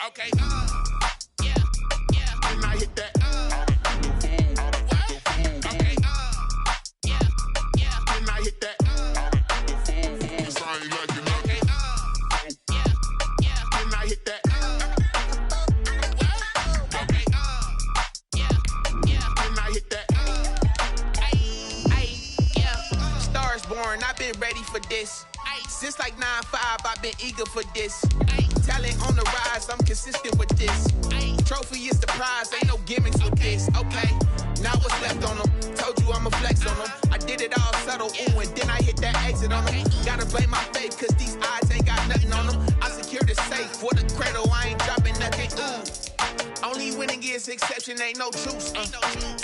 Okay. Yeah. Then I hit that. Okay. Yeah. Then I hit that. I ain't like it. Okay. Yeah. Then I hit that. Okay. Yeah. Then I hit that. Yeah. Stars born. I've been ready for this. Since like 9-5, I've been eager for this. Talent on the rise, I'm consistent with this. Trophy is the prize, ain't no gimmicks with this. Okay, now what's left on them? Told you I'ma flex on them. I did it all subtle, ooh, and then I hit that exit on them. Gotta blame my faith, cause these eyes ain't got nothing on them. I secured the safe for the cradle, I ain't dropping nothing, ooh. Only winning is exception, ain't no truce.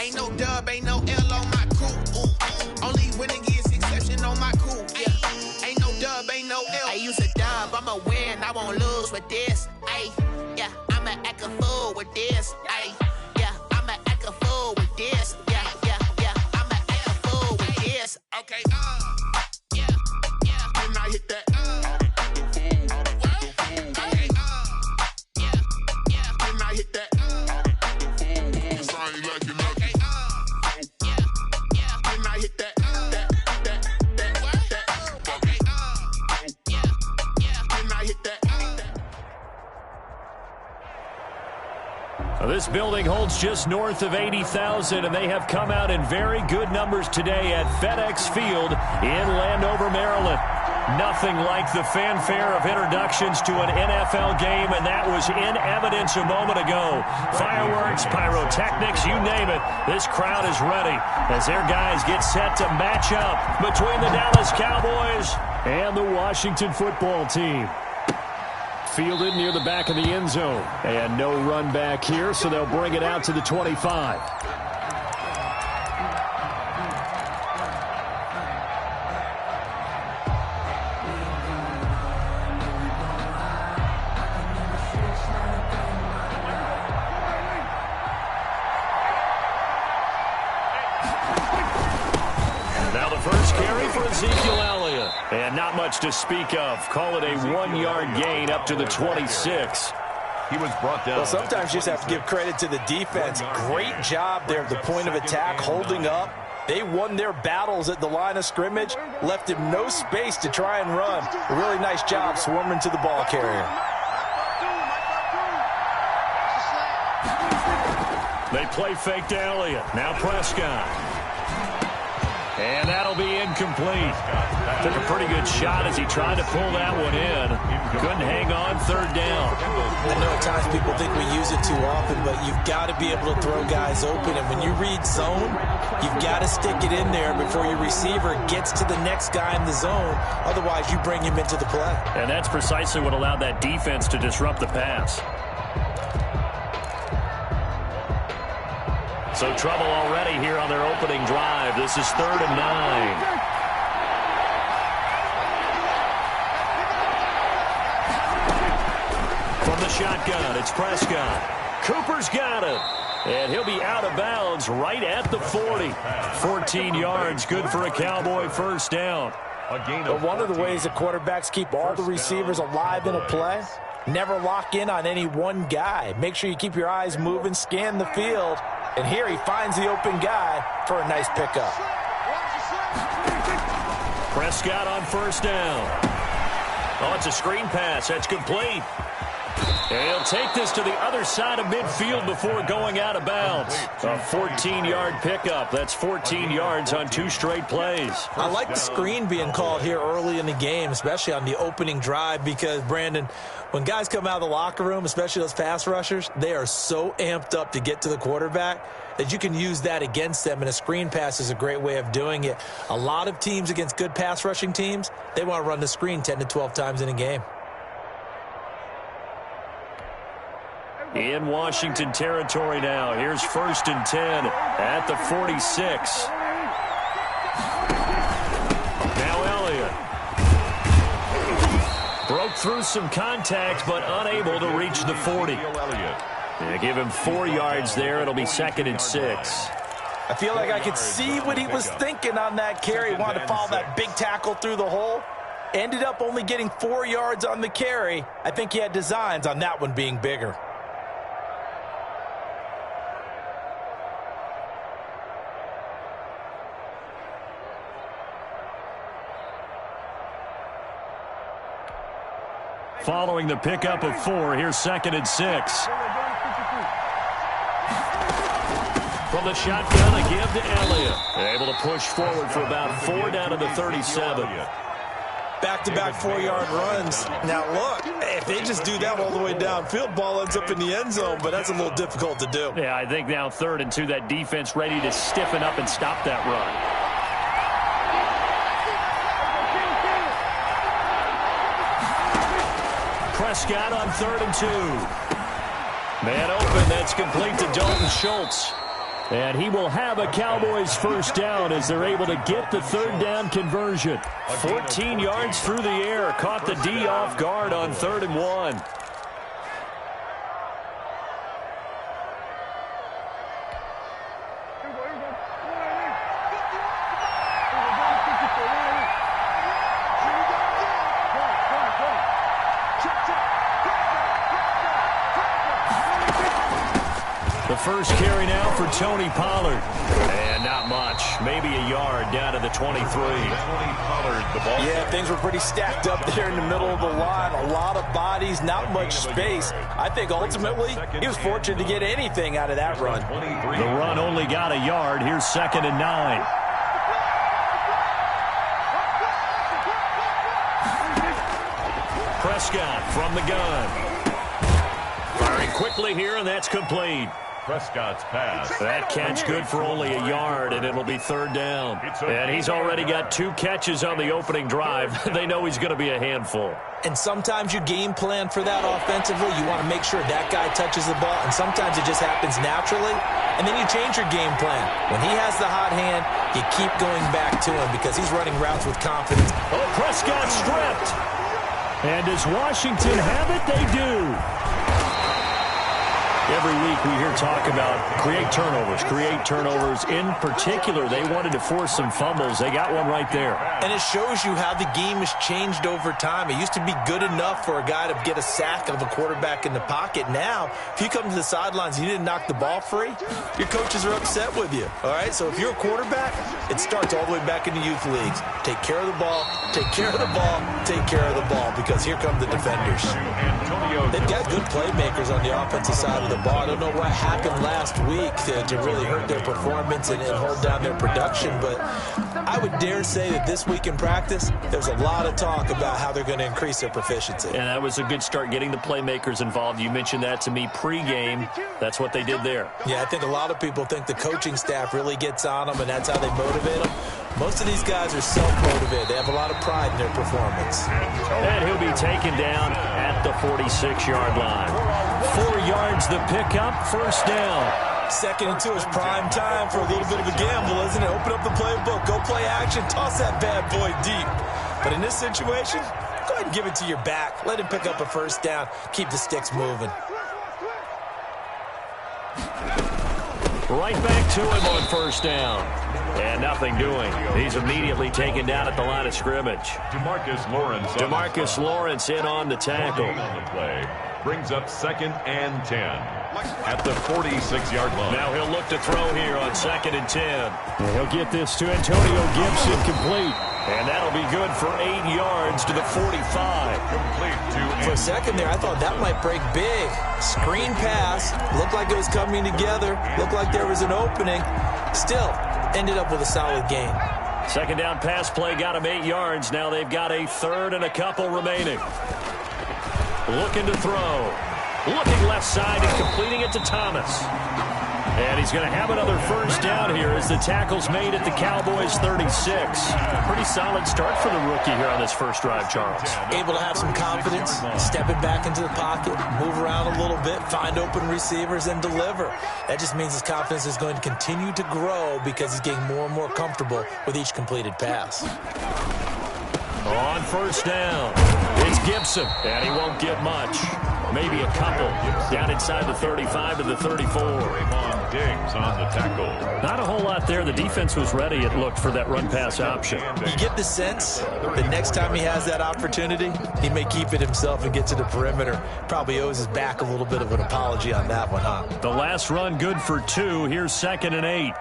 Ain't no dub, ain't no L on my crew, ooh. Only winning is exception on my crew, yeah. Ain't no dub, ain't no L. I use a dub, I'ma win, I won't lose with this. Ay, yeah, I'ma act a fool with this. Ay, yeah, I'ma act a fool with this. Yeah, I'ma act a fool with this. Okay, yeah, then I hit that. Okay, yeah, then I hit that. I ain't like it. Okay, yeah, then I hit that. This building holds just north of 80,000, and they have come out in very good numbers today at FedEx Field in Landover, Maryland. Nothing like the fanfare of introductions to an NFL game, and that was in evidence a moment ago. Fireworks, pyrotechnics, you name it. This crowd is ready as their guys get set to match up between the Dallas Cowboys and the Washington football team. Fielded near the back of the end zone. And no run back here, so they'll bring it out to the 25. Now the first carry for Ezekiel Elliott. And not much to speak of. Call it a 1-yard gain up to the 26. He was brought down. Well, sometimes you just have to give credit to the defense. Great job there at the point of attack, holding up. They won their battles at the line of scrimmage, left him no space to try and run. A really nice job swarming to the ball carrier. They play fake to Elliott. Now Prescott. And that'll be incomplete. Took a pretty good shot as he tried to pull that one in. Couldn't hang on, third down. I know at times people think we use it too often, but you've got to be able to throw guys open. And when you read zone, you've got to stick it in there before your receiver gets to the next guy in the zone. Otherwise, you bring him into the play. And that's precisely what allowed that defense to disrupt the pass. So trouble already here on their opening drive. This is 3rd and 9. From the shotgun, it's Prescott. Cooper's got it. And he'll be out of bounds right at the 40. 14 yards, good for a Cowboy first down. But one of the ways that quarterbacks keep all the receivers alive in a play, never lock in on any one guy. Make sure you keep your eyes moving, scan the field. And here he finds the open guy for a nice pickup. Prescott on first down. Oh, it's a screen pass. That's complete. And he'll take this to the other side of midfield before going out of bounds. A 14-yard pickup. That's 14 yards on 2 straight plays. I like the screen being called here early in the game, especially on the opening drive, because, Brandon, when guys come out of the locker room, especially those pass rushers, they are so amped up to get to the quarterback that you can use that against them, and a screen pass is a great way of doing it. A lot of teams against good pass rushing teams, they want to run the screen 10 to 12 times in a game. In Washington territory now. Here's 1st and 10 at the 46. Now Elliott. Broke through some contact, but unable to reach the 40. Yeah, give him 4 yards there. It'll be 2nd and 6. I feel like I could see what he was thinking on that carry. He wanted to follow that big tackle through the hole. Ended up only getting 4 yards on the carry. I think he had designs on that one being bigger. Following the pickup of 4, here's 2nd and 6. From the shotgun, a give to Elliott. Able to push forward for about 4 down to the 37. Back-to-back 4-yard runs. Now, look, if they just do that all the way downfield, ball ends up in the end zone, but that's a little difficult to do. Yeah, I think now 3rd and 2, that defense ready to stiffen up and stop that run. Prescott on 3rd and 2. Man open, that's complete to Dalton Schultz. And he will have a Cowboys first down as they're able to get the 3rd down conversion. 14 yards through the air. Caught the D off guard on 3rd and 1. The first carry now for Tony Pollard. And not much. Maybe a yard down to the 23. Tony Pollard, the ball. Yeah, things were pretty stacked up there in the middle of the line. A lot of bodies, not much space. I think ultimately he was fortunate to get anything out of that run. The run only got a yard. Here's 2nd and 9. Prescott from the gun. Firing quickly here, and that's complete. Prescott's pass. That catch good for only a yard, and it'll be 3rd down. And he's already got 2 catches on the opening drive. They know he's going to be a handful. And sometimes you game plan for that offensively. You want to make sure that guy touches the ball, and sometimes it just happens naturally. And then you change your game plan. When he has the hot hand, you keep going back to him because he's running routes with confidence. Oh, Prescott stripped. And does Washington have it? They do. Every week we hear talk about create turnovers. In particular, they wanted to force some fumbles. They got one right there. And it shows you how the game has changed over time. It used to be good enough for a guy to get a sack of a quarterback in the pocket. Now, if you come to the sidelines and you didn't knock the ball free, your coaches are upset with you. All right? So if you're a quarterback, it starts all the way back in the youth leagues. Take care of the ball, take care of the ball, take care of the ball, because here come the defenders. They've got good playmakers on the offensive side of the ball. I don't know what happened last week to really hurt their performance and hold down their production, but I would dare say that this week in practice, there's a lot of talk about how they're going to increase their proficiency. And that was a good start, getting the playmakers involved. You mentioned that to me pregame. That's what they did there. Yeah, I think a lot of people think the coaching staff really gets on them, and that's how they motivate them. Most of these guys are self-motivated. They have a lot of pride in their performance. And he'll be taken down at the 46-yard line. 4 yards the pickup, first down. 2nd and 2 is prime time for a little bit of a gamble, isn't it? Open up the playbook, go play action, toss that bad boy deep. But in this situation, go ahead and give it to your back. Let him pick up a first down. Keep the sticks moving. Right back to him on first down. And nothing doing. He's immediately taken down at the line of scrimmage. DeMarcus Lawrence in on the tackle. On the play. Brings up 2nd and 10 at the 46-yard line. Now he'll look to throw here on 2nd and 10. And he'll get this to Antonio Gibson complete. And that'll be good for 8 yards to the 45. Complete to For a second there, I thought that might break big. Screen pass. Looked like it was coming together. Looked like there was an opening. Still, ended up with a solid gain. 2nd down pass play got him 8 yards. Now they've got a 3rd and a couple remaining. Looking to throw. Looking left side and completing it to Thomas. And he's going to have another first down here as the tackle's made at the Cowboys 36. Pretty solid start for the rookie here on this first drive, Charles. Able to have some confidence, stepping back into the pocket, move around a little bit, find open receivers, and deliver. That just means his confidence is going to continue to grow because he's getting more and more comfortable with each completed pass. On first down, it's Gibson, and he won't get much. maybe a couple. Down inside the 35 to the 34. Raymond Diggs on the tackle. Not a whole lot there. The defense was ready, it looked, for that run-pass option. You get the sense that next time he has that opportunity, he may keep it himself and get to the perimeter. Probably owes his back a little bit of an apology on that one, huh? The last run good for 2. Here's 2nd and 8.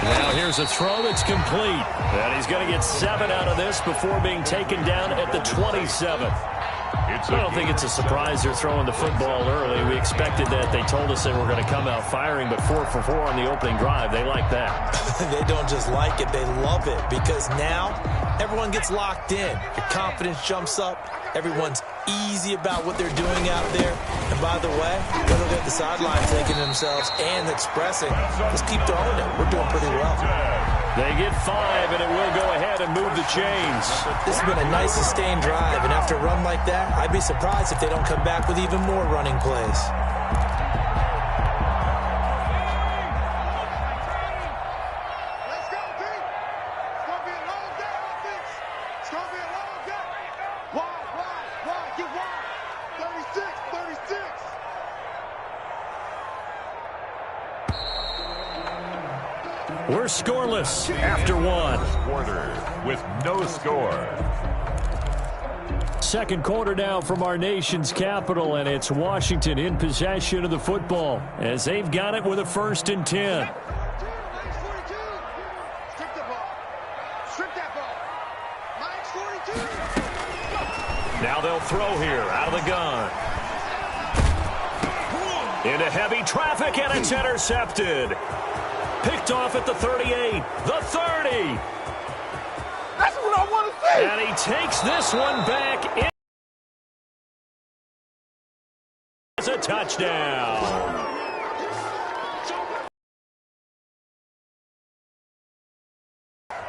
Now here's a throw that's complete. And he's going to get 7 out of this before being taken down at the 27th. I don't think it's a surprise they're throwing the football early. We expected that. They told us they were going to come out firing, but 4 for 4 on the opening drive. They like that. They don't just like it, they love it, because now everyone gets locked in. The confidence jumps up. Everyone's easy about what they're doing out there. And by the way, they look at the sideline thinking to themselves and expressing, let's keep throwing it. We're doing pretty well. They get 5, and it will go ahead and move the chains. This has been a nice sustained drive, and after a run like that, I'd be surprised if they don't come back with even more running plays. We're scoreless after 1. Quarter with no score. Second quarter now from our nation's capital, and it's Washington in possession of the football as they've got it with a 1st and 10. Now they'll throw here out of the gun. Into heavy traffic, and it's intercepted. Picked off at the 38, the 30. That's what I want to see. And he takes this one back in as a touchdown.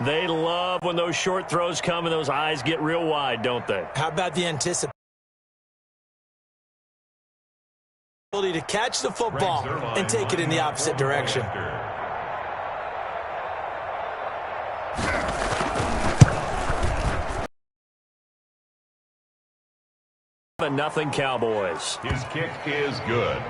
They love when those short throws come and those eyes get real wide, don't they? How about the anticipation to catch the football and take it in the opposite direction? Nothing Cowboys. His kick is good.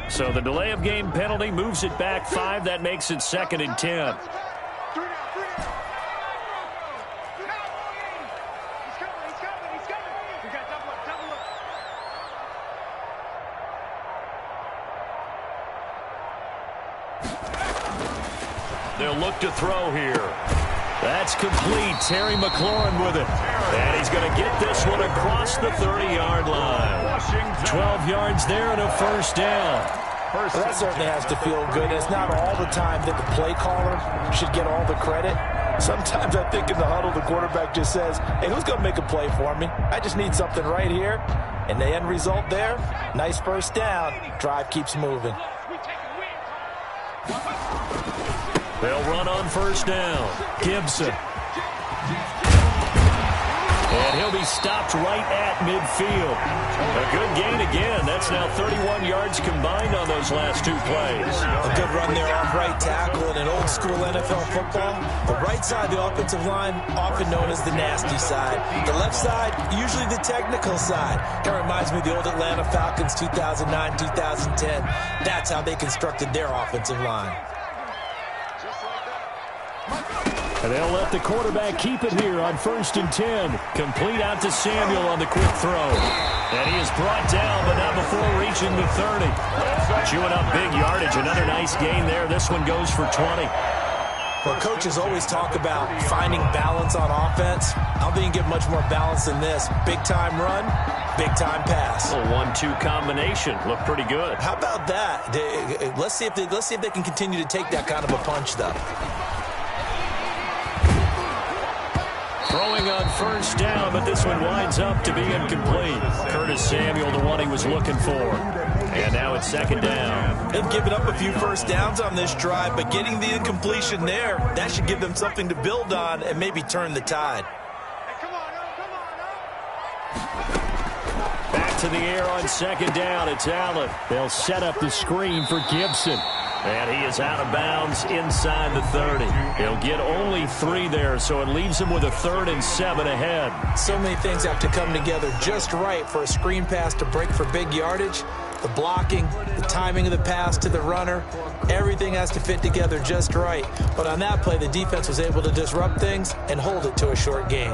So the delay of game penalty moves it back 5. That makes it 2nd and 10. They'll look to throw here. That's complete. Terry McLaurin with it. And he's going to get this one across the 30-yard line. 12 yards there and a 1st down. Well, that certainly has to feel good. It's not all the time that the play caller should get all the credit. Sometimes I think in the huddle, the quarterback just says, hey, who's going to make a play for me? I just need something right here. And the end result there, nice 1st down. Drive keeps moving. They'll run on 1st down. Gibson. And he'll be stopped right at midfield. A good gain again. That's now 31 yards combined on those last 2 plays. A good run there off right tackle in an old school NFL football. The right side of the offensive line, often known as the nasty side. The left side, usually the technical side. Kind of reminds me of the old Atlanta Falcons 2009, 2010. That's how they constructed their offensive line. And they'll let the quarterback keep it here on 1st and 10. Complete out to Samuel on the quick throw. And he is brought down, but not before reaching the 30. Chewing up big yardage. Another nice gain there. This one goes for 20. Well, coaches always talk about finding balance on offense. I don't think you get much more balance than this. Big-time run, big-time pass. A 1-2 combination. Looked pretty good. How about that? Let's see if they can continue to take that kind of a punch, though. Throwing on 1st down, but this one winds up to be incomplete. Curtis Samuel, the one he was looking for. And now it's second down. They've given up a few first downs on this drive, but getting the incompletion there, that should give them something to build on and maybe turn the tide. Back to the air on second down. It's Allen. They'll set up the screen for Gibson. And he is out of bounds inside the 30. He'll get only 3 there, so it leaves him with a 3rd and 7 ahead. So many things have to come together just right for a screen pass to break for big yardage. The blocking, the timing of the pass to the runner, everything has to fit together just right. But on that play, the defense was able to disrupt things and hold it to a short gain.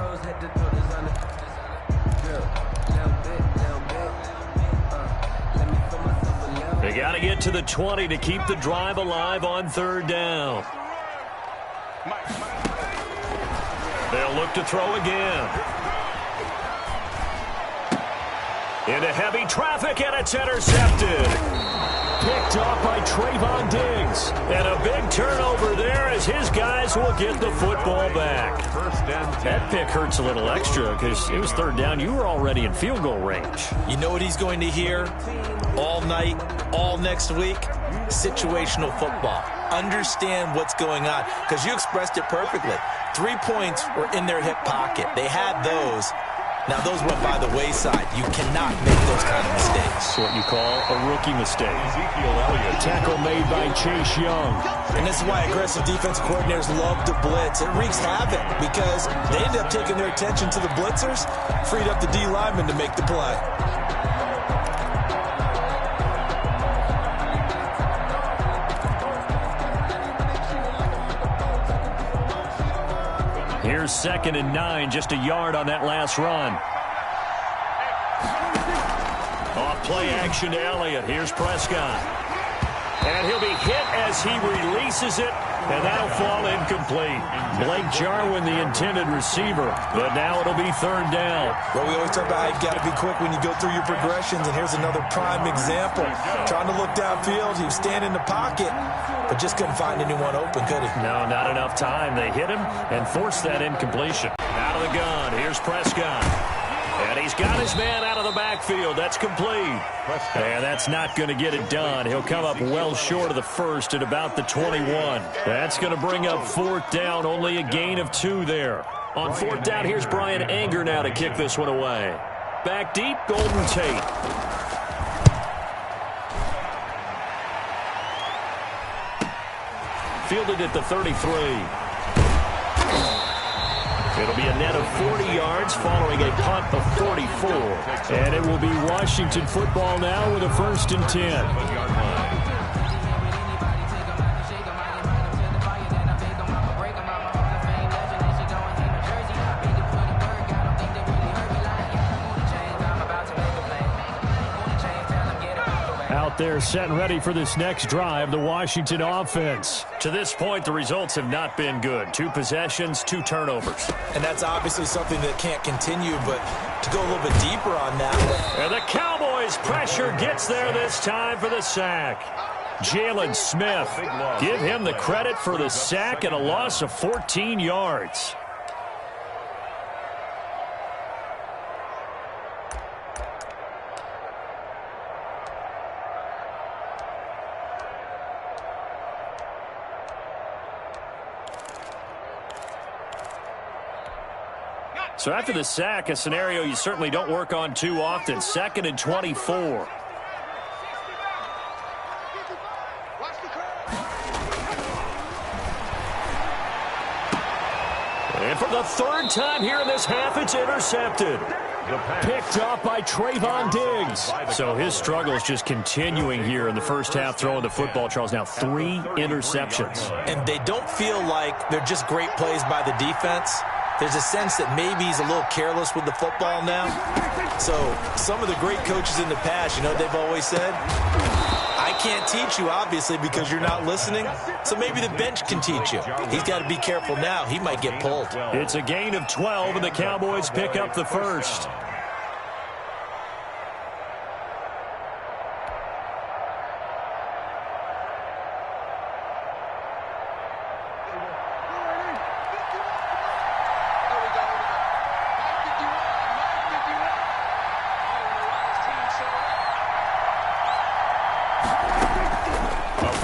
They got to get to the 20 to keep the drive alive on 3rd down. They'll look to throw again. Into heavy traffic, and it's intercepted. Picked off by Trayvon Diggs. And a big turnover there as his guys will get the football back. That pick hurts a little extra because it was 3rd down. You were already in field goal range. You know what he's going to hear all night, all next week? Situational football. Understand what's going on, because you expressed it perfectly. 3 points were in their hip pocket. They had those. Now, those went by the wayside. You cannot make those kind of mistakes. It's what you call a rookie mistake. Ezekiel Elliott. Tackle made by Chase Young. And this is why aggressive defensive coordinators love to blitz. It wreaks havoc because they end up taking their attention to the blitzers, freed up the D lineman to make the play. Here's 2nd and 9, just a yard on that last run. Off play action to Elliott. Here's Prescott. And he'll be hit as he releases it, and that'll fall incomplete. Blake Jarwin, the intended receiver, but now it'll be 3rd down. Well, we always talk about how you've got to be quick when you go through your progressions, and here's another prime example. Trying to look downfield, he was standing in the pocket, but just couldn't find anyone open, could he? No, not enough time. They hit him and forced that incompletion. Out of the gun, here's Prescott. And he's got his man out of the backfield. That's complete. And that's not going to get it done. He'll come up well short of the first at about the 21. That's going to bring up 4th down. Only a gain of 2 there. On 4th down, here's Brian Anger now to kick this one away. Back deep, Golden Tate. Fielded at the 33. It'll be a net of 40 yards following a punt of 44. And it will be Washington football now with a 1st and 10. Out there set and ready for this next drive, the Washington offense. To this point, the results have not been good. 2 possessions, 2 turnovers. And that's obviously something that can't continue, but to go a little bit deeper on that. And the Cowboys' pressure gets there this time for the sack. Jalen Smith, give him the credit for the sack and a loss of 14 yards. So after the sack, a scenario you certainly don't work on too often. 2nd and 24. And for the 3rd time here in this half, it's intercepted. Picked off by Trayvon Diggs. So his struggle is just continuing here in the first half, throwing the football. Charles, now 3 interceptions. And they don't feel like they're just great plays by the defense. There's a sense that maybe he's a little careless with the football now. So some of the great coaches in the past, you know what they've always said? I can't teach you, obviously, because you're not listening. So maybe the bench can teach you. He's got to be careful now. He might get pulled. It's a gain of 12, and the Cowboys pick up the 1st.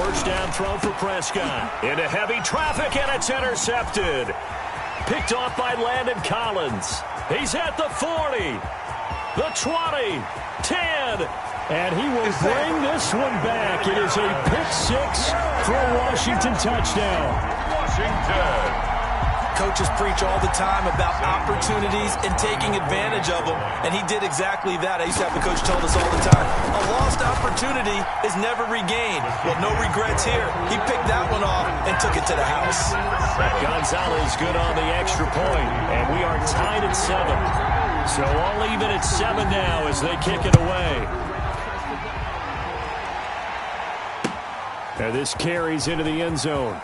First down throw for Prescott. Into heavy traffic, and it's intercepted. Picked off by Landon Collins. He's at the 40, the 20, 10, and he will bring this one back. It is a pick-6 for a Washington touchdown. Washington. Coaches preach all the time about opportunities and taking advantage of them, and he did exactly that. I used to have a coach tell us all the time, a lost opportunity is never regained. Well, no regrets here. He picked that one off and took it to the house. Gonzalez good on the extra point, and we are tied at 7. So all even at 7 now as they kick it away. And this carries into the end zone.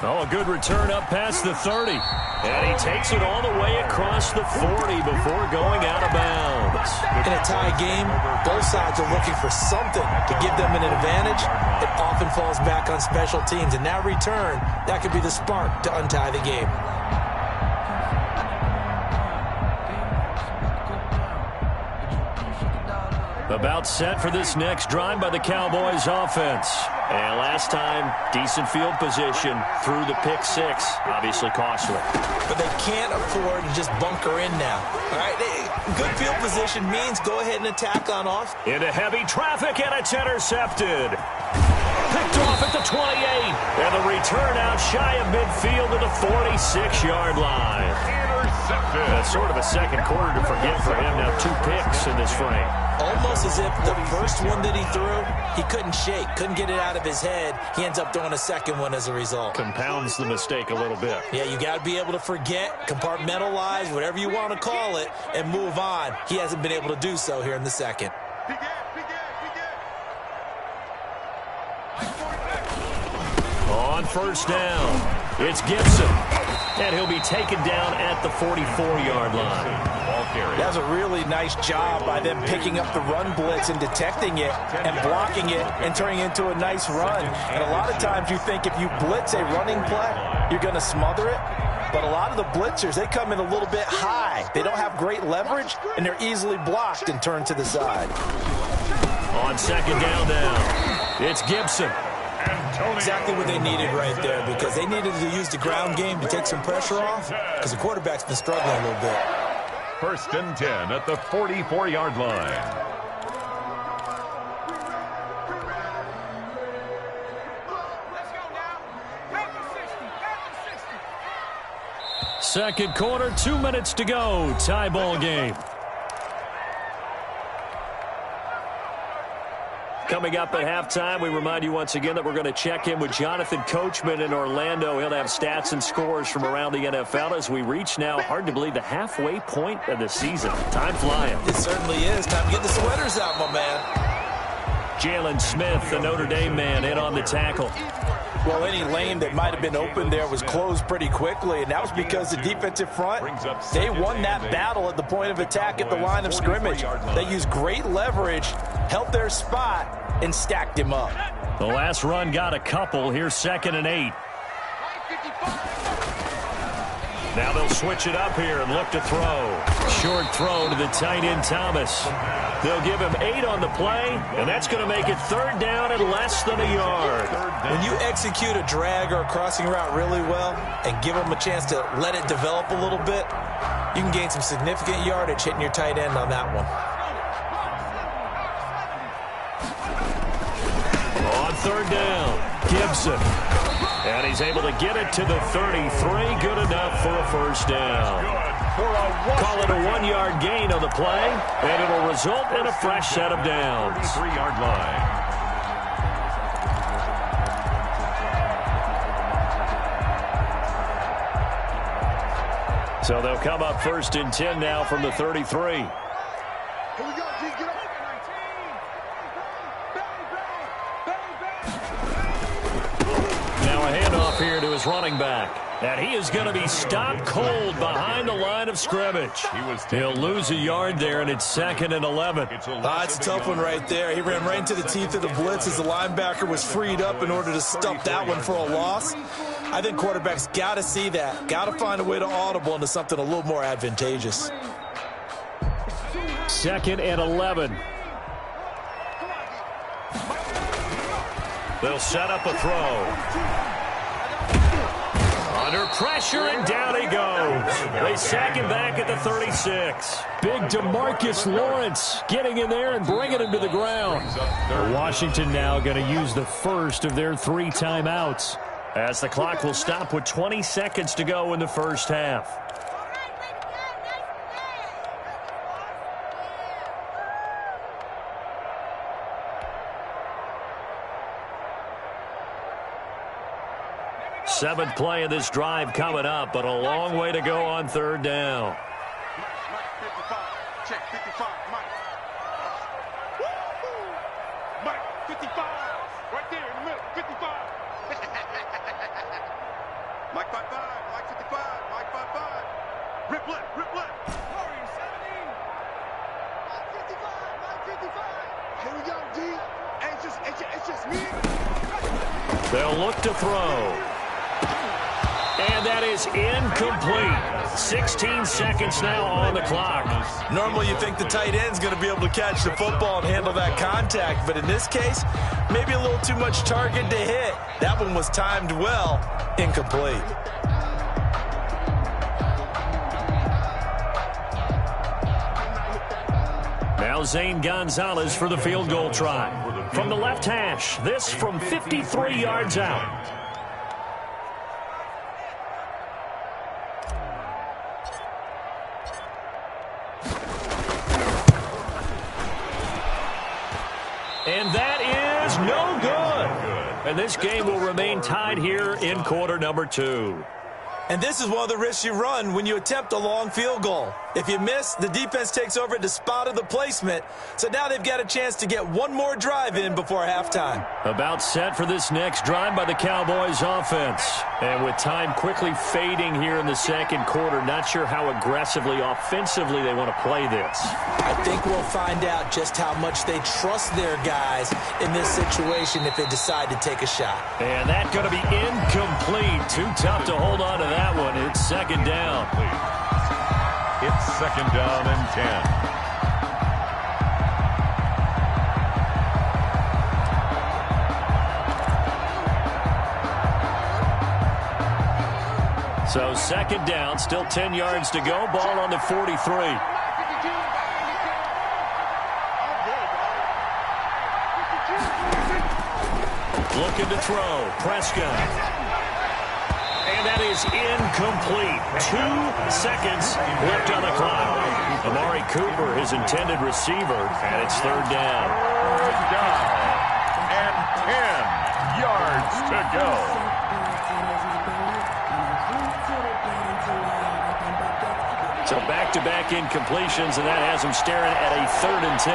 Oh, a good return up past the 30. And he takes it all the way across the 40 before going out of bounds. In a tie game, both sides are looking for something to give them an advantage. It often falls back on special teams. And that return, that could be the spark to untie the game. About set for this next drive by the Cowboys offense. And last time, decent field position through the pick-6. Obviously costly. But they can't afford to just bunker in now. All right, good field position means go ahead and attack on off. Into heavy traffic, and it's intercepted. Picked off at the 28. And the return out shy of midfield to the 46-yard line. Intercepted. That's sort of a second quarter to forget for him. Now 2 picks in this frame. Almost as if the first one that he threw, he couldn't shake, couldn't get it out of his head. He ends up throwing a second one as a result. Compounds the mistake a little bit. Yeah, you got to be able to forget, compartmentalize, whatever you want to call it, and move on. He hasn't been able to do so here in the second. On first down, it's Gibson. And he'll be taken down at the 44-yard line. That was a really nice job by them picking up the run blitz and detecting it and blocking it and turning it into a nice run. And a lot of times you think if you blitz a running play, you're going to smother it. But a lot of the blitzers, they come in a little bit high. They don't have great leverage, and they're easily blocked and turned to the side. On second down now, it's Gibson. Exactly what they needed right there, because they needed to use the ground game to take some pressure off, because the quarterback's been struggling a little bit. First and 10 at the 44-yard line. Second quarter, 2 minutes to go. Tie ball game. Coming up at halftime, we remind you once again that we're going to check in with Jonathan Coachman in Orlando. He'll have stats and scores from around the NFL as we reach now, hard to believe, the halfway point of the season. Time flying. It certainly is. Time to get the sweaters out, my man. Jalen Smith, the Notre Dame man, in on the tackle. Well, any lane that might have been open there was closed pretty quickly, and that was because the defensive front, they won that battle at the point of attack at the line of scrimmage. They used great leverage, held their spot, and stacked him up. The last run got a couple. Here's 2nd and 8. Now they'll switch it up here and look to throw. Short throw to the tight end Thomas. They'll give him 8 on the play, and that's going to make it 3rd down and less than a yard. When you execute a drag or a crossing route really well and give them a chance to let it develop a little bit, you can gain some significant yardage hitting your tight end on that one. On 3rd down, Gibson. And he's able to get it to the 33. Good enough for a first down. Call it a 1-yard gain on the play, and it'll result in a fresh set of downs. 3-yard line. So they'll come up 1st and 10 now from the 33. Here to his running back, and he is going to be stopped cold behind the line of scrimmage. He'll lose a yard there, and it's 2nd and 11. It's a tough one right there. He ran right into the teeth of the blitz as the linebacker was freed up in order to stop that one for a loss. I think quarterbacks got to see that, got to find a way to audible into something a little more advantageous. 2nd and 11. They'll set up a throw. Under pressure, and down he goes. They sack him back at the 36. Big DeMarcus Lawrence getting in there and bringing him to the ground. Washington now going to use the first of their 3 timeouts, as the clock will stop with 20 seconds to go in the first half. Seventh play of this drive coming up, but a long way to go on third down. Check 55, Mike. Mike, 55. Right there in the middle, 55. Mike 55, Mike 55, Mike 55. Rip left, rip left. Hurry, 70. Mike 55, Mike 55. Here we go, D. Hey, it's just me. They'll look to throw. And that is incomplete. 16 seconds now on the clock. Normally you think the tight end's going to be able to catch the football and handle that contact, but in this case, maybe a little too much target to hit. That one was timed well. Incomplete. Now Zane Gonzalez for the field goal try. From the left hash, this from 53 yards out. And that is no good. And this game will remain tied here in quarter number 2. And this is one of the risks you run when you attempt a long field goal. If you miss, the defense takes over at the spot of the placement. So now they've got a chance to get one more drive in before halftime. About set for this next drive by the Cowboys offense. And with time quickly fading here in the second quarter, not sure how aggressively, offensively they want to play this. I think we'll find out just how much they trust their guys in this situation if they decide to take a shot. And that's going to be incomplete. Too tough to hold on to that one. It's second down. It's second down and 10. So second down, still 10 yards to go. Ball on the 43. Looking to throw. Prescott. And that is incomplete. 2 seconds left on the clock. Amari Cooper, his intended receiver, and it's third down. Third down and 10 yards to go. So back-to-back incompletions, and that has him staring at a 3rd and 10.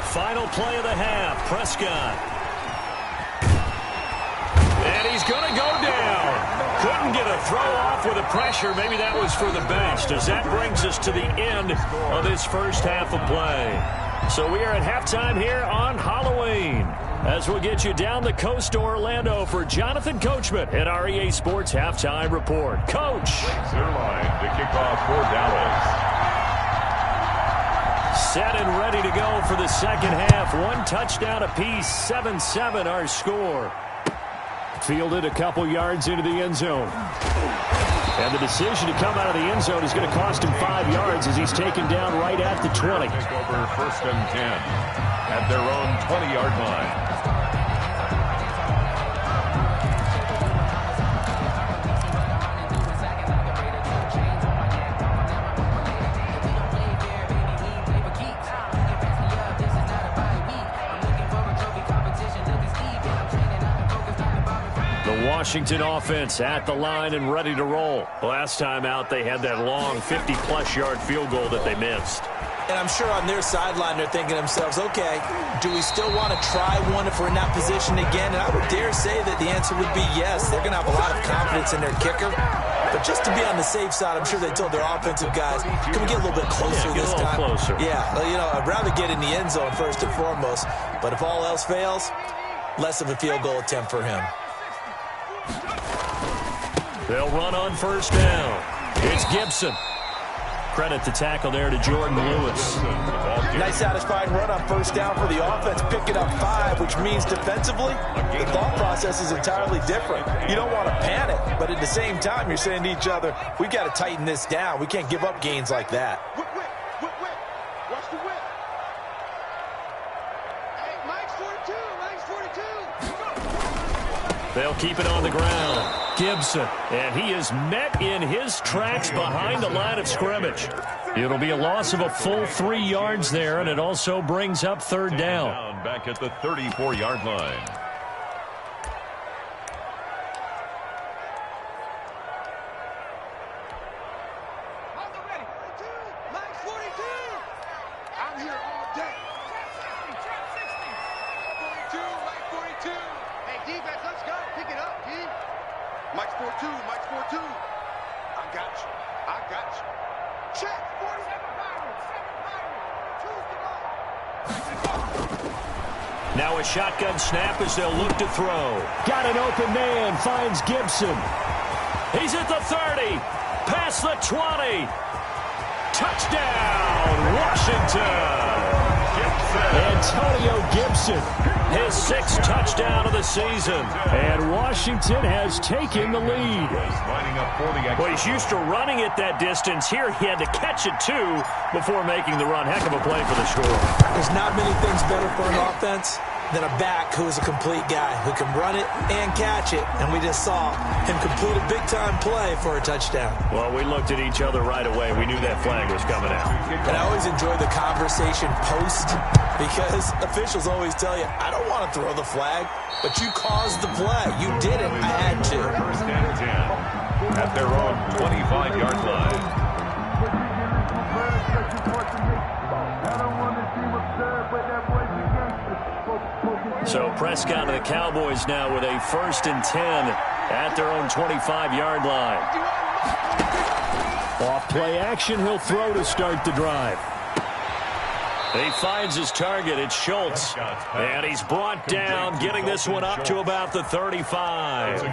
Final play of the half, Prescott. And he's going to go down. Couldn't get a throw off with the pressure. Maybe that was for the best, as that brings us to the end of this first half of play. So we are at halftime here on Halloween, as we'll get you down the coast to Orlando for Jonathan Coachman at our EA Sports Halftime Report. Coach. Their line to kick off for Dallas. Set and ready to go for the second half. 1 touchdown apiece, 7-7 our score. Fielded a couple yards into the end zone. And the decision to come out of the end zone is going to cost him 5 yards as he's taken down right at the 20. Take over 1st and 10 at their own 20-yard line. Washington offense at the line and ready to roll. Last time out, they had that long 50-plus yard field goal that they missed. And I'm sure on their sideline they're thinking to themselves, okay, do we still want to try one if we're in that position again? And I would dare say that the answer would be yes. They're going to have a lot of confidence in their kicker. But just to be on the safe side, I'm sure they told their offensive guys, can we get a little bit closer this time? Closer. Yeah, well, you know, I'd rather get in the end zone first and foremost. But if all else fails, less of a field goal attempt for him. They'll run on first down. It's Gibson. Credit the tackle there to Jordan Lewis. Nice satisfying run on first down for the offense, picking up 5, which means defensively, the thought process is entirely different. You don't want to panic, but at the same time, you're saying to each other, we've got to tighten this down. We can't give up gains like that. Whip. Watch the whip. Hey, Mike's 42. They'll keep it on the ground. Gibson, and he is met in his tracks behind the line of scrimmage. It'll be a loss of a full 3 yards there, and it also brings up third down. Back at the 34-yard line. Mike's 42. I'm here all day. 42, Mike 42. Hey, defense, let's go. Pick it up, D. Mike's 42. I got you. Check. 47 Pirates. Choose the ball. Now a shotgun snap as they'll look to throw. Got an open man, finds Gibson. He's at the 30, past the 20. Touchdown, Washington. Antonio Gibson, his 6th touchdown of the season. And Washington has taken the lead. Well, he's used to running it that distance. Here he had to catch it, too, before making the run. Heck of a play for the score. There's not many things better for an offense than a back who is a complete guy who can run it and catch it. And we just saw him complete a big-time play for a touchdown. Well, we looked at each other right away. We knew that flag was coming out. And I always enjoy the conversation post because officials always tell you, I don't want to throw the flag, but you caused the play. You did it. I had to. First and 10 at their own 25-yard line. So Prescott and the Cowboys now with a 1st and 10 at their own 25-yard line. Off play action, he'll throw to start the drive. He finds his target. It's Schultz. And he's brought down, getting this one up to about the 35.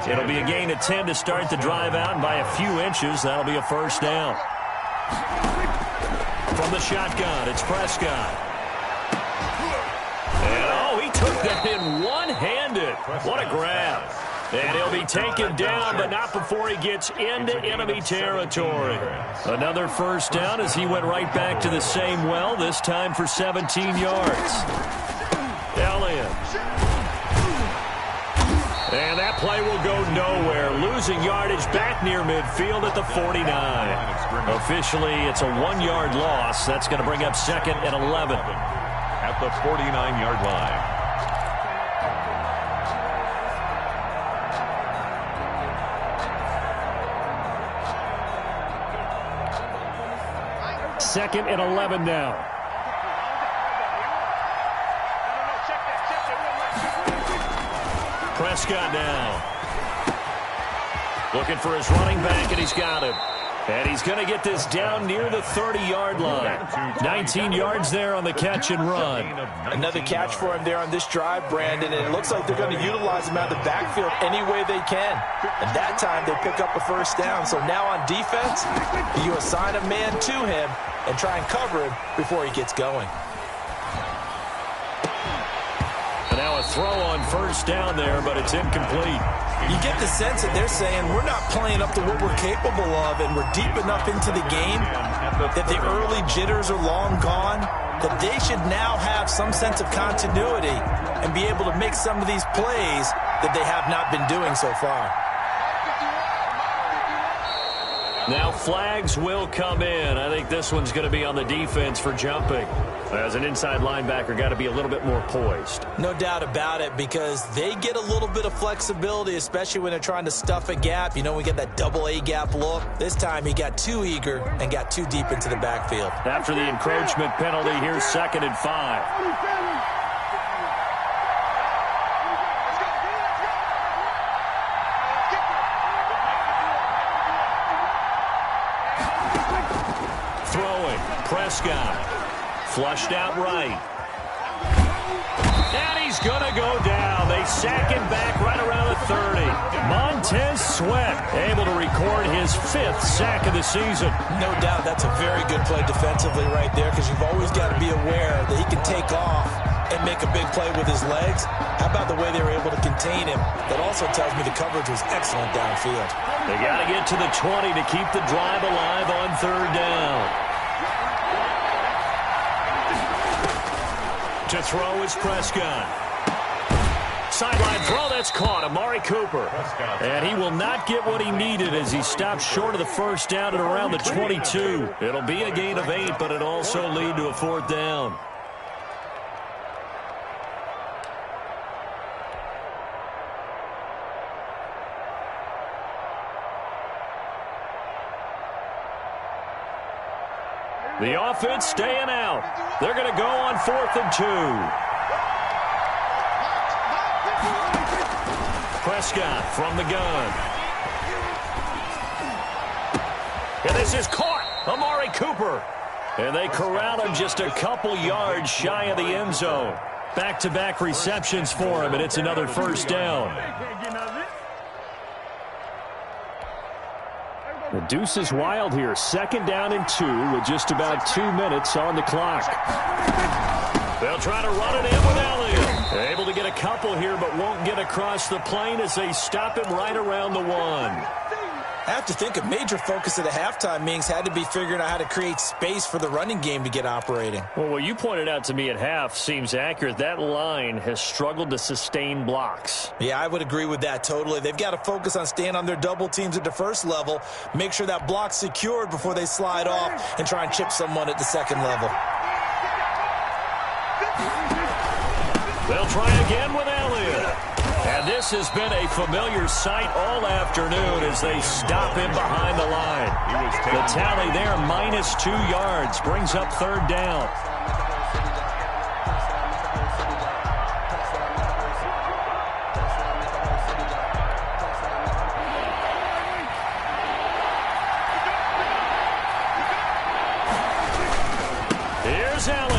It'll be a gain of 10 to start the drive out, and by a few inches, that'll be a first down. From the shotgun, it's Prescott. And, he took that in one-handed. What a grab. And he'll be taken down, but not before he gets into enemy territory. Another first down as he went right back to the same well, this time for 17 yards. Elliott. And that play will go nowhere. Losing yardage back near midfield at the 49. Officially, it's a 1-yard loss. That's going to bring up 2nd and 11. At the 49-yard line. 2nd and 11 now. Prescott now. Looking for his running back, and he's got him. And he's going to get this down near the 30-yard line. 19 yards there on the catch and run. Another catch for him there on this drive, Brandon, and it looks like they're going to utilize him out of the backfield any way they can. And that time they pick up a first down. So now on defense, you assign a man to him and try and cover him before he gets going. And now a throw on first down there, but it's incomplete. You get the sense that they're saying we're not playing up to what we're capable of, and we're deep enough into the game that the early jitters are long gone, that they should now have some sense of continuity and be able to make some of these plays that they have not been doing so far. Now flags will come in. I think this one's going to be on the defense for jumping. As an inside linebacker, got to be a little bit more poised. No doubt about it, because they get a little bit of flexibility, especially when they're trying to stuff a gap. You know, we get that double A gap look. This time he got too eager and got too deep into the backfield. After the encroachment penalty, here's 2nd and 5. Prescott, flushed out right. And he's going to go down. They sack him back right around the 30. Montez Sweat able to record his 5th sack of the season. No doubt that's a very good play defensively right there, because you've always got to be aware that he can take off and make a big play with his legs. How about the way they were able to contain him? That also tells me the coverage was excellent downfield. They got to get to the 20 to keep the drive alive on 3rd down. To throw is Prescott. Sideline throw, that's caught. Amari Cooper. And he will not get what he needed as he stopped short of the 1st down at around the 22. It'll be a gain of 8, but it'll also lead to a 4th down. The offense staying out. They're going to go on 4th and 2. Prescott from the gun. And this is caught. Amari Cooper. And they corral him just a couple yards shy of the end zone. Back-to-back receptions for him, and it's another 1st down. The deuce is wild here. 2nd down and 2 with just about 2 minutes on the clock. They'll try to run it in with Elliott. Able to get a couple here, but won't get across the plane as they stop him right around the 1. I have to think a major focus of the halftime meetings had to be figuring out how to create space for the running game to get operating. Well, what you pointed out to me at half seems accurate. That line has struggled to sustain blocks. Yeah, I would agree with that totally. They've got to focus on staying on their double teams at the 1st level, make sure that block's secured before they slide off and try and chip someone at the 2nd level. They'll try again with Elliott. And this has been a familiar sight all afternoon as they stop him behind the line. The tally there, -2 yards, brings up 3rd down. Here's Elliott.